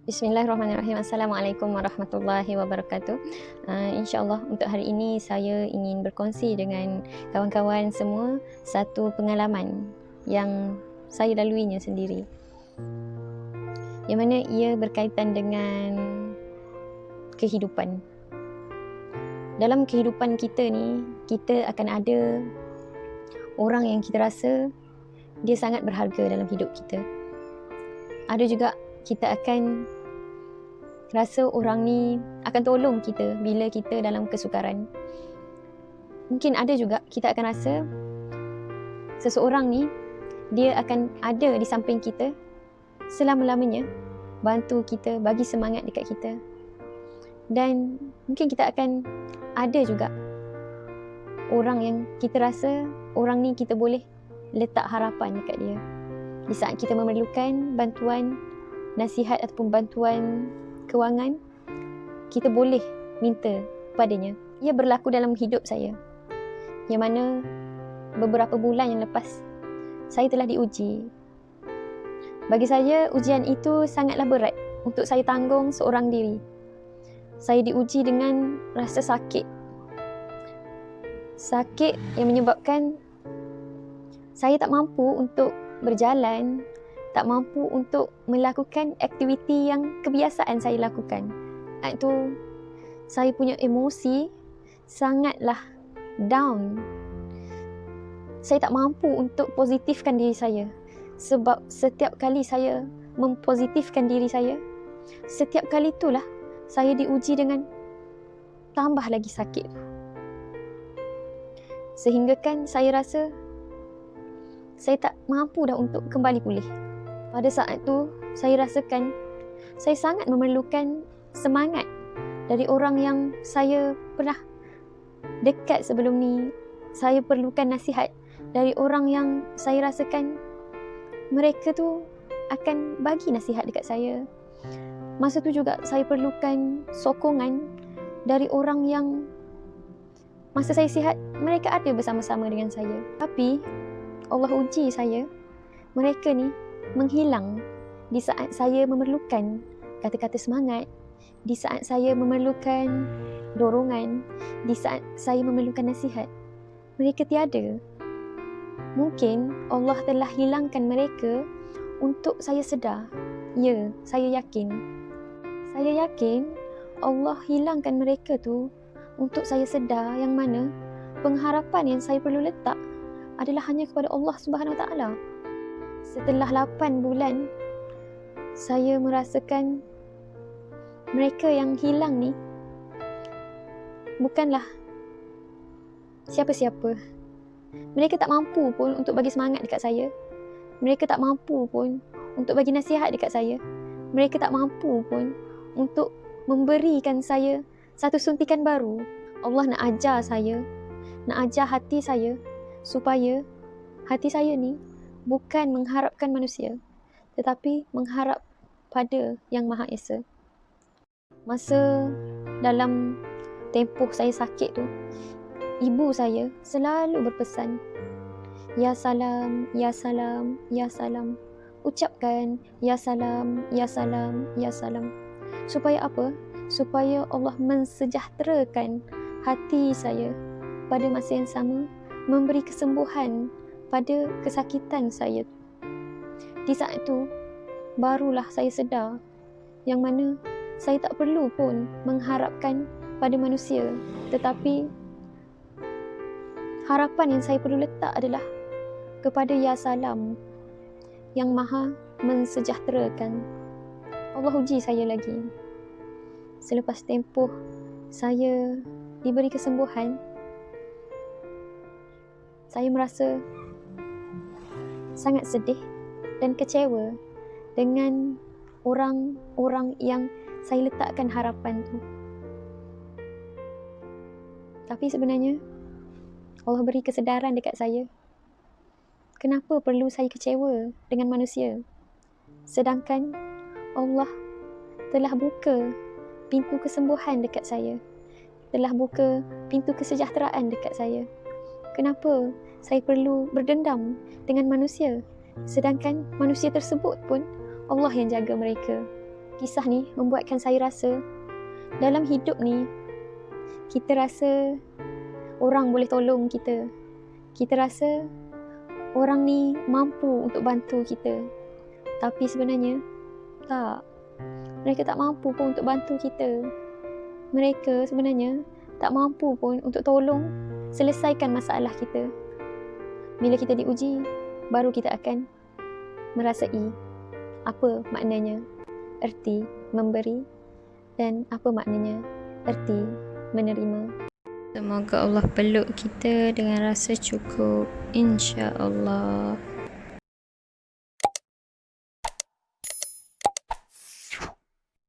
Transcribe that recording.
Bismillahirrahmanirrahim. Assalamualaikum warahmatullahi wabarakatuh. InsyaAllah untuk hari ini saya ingin berkongsi dengan kawan-kawan semua satu pengalaman yang saya laluinya sendiri, yang mana ia berkaitan dengan kehidupan. Dalam kehidupan kita ni, kita akan ada orang yang kita rasa dia sangat berharga dalam hidup kita. Ada juga kita akan rasa orang ni akan tolong kita bila kita dalam kesukaran. Mungkin ada juga kita akan rasa seseorang ni dia akan ada di samping kita selama-lamanya, bantu kita, bagi semangat dekat kita. Dan mungkin kita akan ada juga orang yang kita rasa orang ni kita boleh letak harapan dekat dia di saat kita memerlukan bantuan, nasihat ataupun bantuan kewangan. Kita boleh minta padanya. Ia berlaku dalam hidup saya, yang mana beberapa bulan yang lepas saya telah diuji. Bagi saya, ujian itu sangatlah berat untuk saya tanggung seorang diri. Saya diuji dengan rasa sakit. Sakit yang menyebabkan saya tak mampu untuk berjalan, tak mampu untuk melakukan aktiviti yang kebiasaan saya lakukan. Itu saya punya emosi sangatlah down. Saya tak mampu untuk positifkan diri saya, sebab setiap kali saya mempositifkan diri saya, setiap kali itulah saya diuji dengan tambah lagi sakit. Sehingga kan saya rasa saya tak mampu dah untuk kembali pulih. Pada saat tu, saya rasakan saya sangat memerlukan semangat dari orang yang saya pernah dekat sebelum ni. Saya perlukan nasihat dari orang yang saya rasakan mereka tu akan bagi nasihat dekat saya. Masa tu juga saya perlukan sokongan dari orang yang masa saya sihat, mereka ada bersama-sama dengan saya. Tapi Allah uji saya, mereka ni menghilang di saat saya memerlukan kata-kata semangat, di saat saya memerlukan dorongan, di saat saya memerlukan nasihat. Mereka tiada. Mungkin Allah telah hilangkan mereka untuk saya sedar. Ya, saya yakin. Saya yakin Allah hilangkan mereka tu untuk saya sedar yang mana pengharapan yang saya perlu letak adalah hanya kepada Allah Subhanahu Wa Taala. Setelah 8 bulan, saya merasakan mereka yang hilang ni bukanlah siapa-siapa. Mereka tak mampu pun untuk bagi semangat dekat saya. Mereka tak mampu pun untuk bagi nasihat dekat saya. Mereka tak mampu pun untuk memberikan saya satu suntikan baru. Allah nak ajar saya, nak ajar hati saya supaya hati saya ni bukan mengharapkan manusia, tetapi mengharap pada Yang Maha Esa. Masa dalam tempoh saya sakit tu, ibu saya selalu berpesan, Ya salam, ya salam, ya salam. Ucapkan ya salam, ya salam, ya salam. Supaya apa? Supaya Allah mensejahterakan hati saya pada masa yang sama, memberi kesembuhan pada kesakitan saya. Di saat itu, barulah saya sedar yang mana saya tak perlu pun mengharapkan pada manusia, tetapi harapan yang saya perlu letak adalah kepada Ya Salam yang Maha mensejahterakan. Allah uji saya lagi. Selepas tempoh saya diberi kesembuhan, saya merasa sangat sedih dan kecewa dengan orang-orang yang saya letakkan harapan tu. Tapi sebenarnya Allah beri kesedaran dekat saya. Kenapa perlu saya kecewa dengan manusia? Sedangkan Allah telah buka pintu kesembuhan dekat saya. Telah buka pintu kesejahteraan dekat saya. Kenapa saya perlu berdendam dengan manusia, sedangkan manusia tersebut pun Allah yang jaga mereka? kisah ni membuatkan saya rasa dalam hidup ni kita rasa orang boleh tolong kita. Kita rasa orang ni mampu untuk bantu kita. Tapi sebenarnya tak. Mereka tak mampu pun untuk bantu kita. Mereka sebenarnya tak mampu pun untuk tolong selesaikan masalah kita. Bila kita diuji, baru kita akan merasai apa maknanya erti memberi dan apa maknanya erti menerima. Semoga Allah peluk kita dengan rasa cukup, insya-Allah.